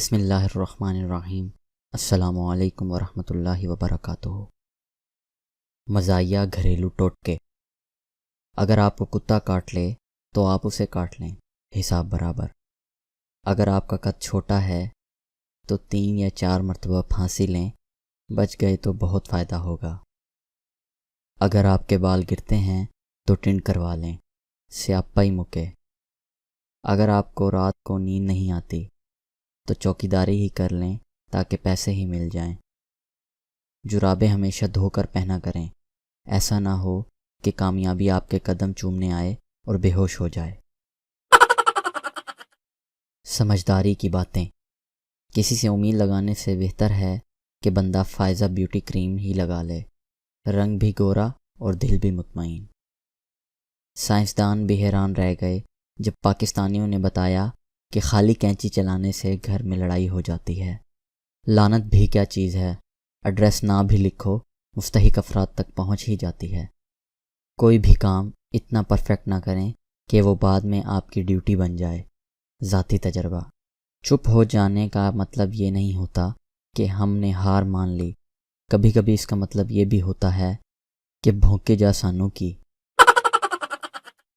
بسم اللہ الرحمن الرحیم۔ السلام علیکم ورحمۃ اللہ وبرکاتہ۔ مزاحیہ گھریلو ٹوٹکے۔ اگر آپ کو کتا کاٹ لے تو آپ اسے کاٹ لیں، حساب برابر۔ اگر آپ کا قد چھوٹا ہے تو 3 یا 4 مرتبہ پھانسی لیں، بچ گئے تو بہت فائدہ ہوگا۔ اگر آپ کے بال گرتے ہیں تو ٹنڈ کروا لیں، سیاپا ہی مکے۔ اگر آپ کو رات کو نیند نہیں آتی تو چوکیداری ہی کر لیں تاکہ پیسے ہی مل جائیں۔ جرابیں ہمیشہ دھو کر پہنا کریں، ایسا نہ ہو کہ کامیابی آپ کے قدم چومنے آئے اور بے ہوش ہو جائے۔ سمجھداری کی باتیں۔ کسی سے امید لگانے سے بہتر ہے کہ بندہ فائزہ بیوٹی کریم ہی لگا لے، رنگ بھی گورا اور دل بھی مطمئن۔ سائنسدان بھی حیران رہ گئے جب پاکستانیوں نے بتایا کہ خالی کینچی چلانے سے گھر میں لڑائی ہو جاتی ہے۔ لعنت بھی کیا چیز ہے، ایڈریس نہ بھی لکھو مستحق افراد تک پہنچ ہی جاتی ہے۔ کوئی بھی کام اتنا پرفیکٹ نہ کریں کہ وہ بعد میں آپ کی ڈیوٹی بن جائے۔ ذاتی تجربہ۔ چپ ہو جانے کا مطلب یہ نہیں ہوتا کہ ہم نے ہار مان لی، کبھی کبھی اس کا مطلب یہ بھی ہوتا ہے کہ بھونکے جا سانو کی۔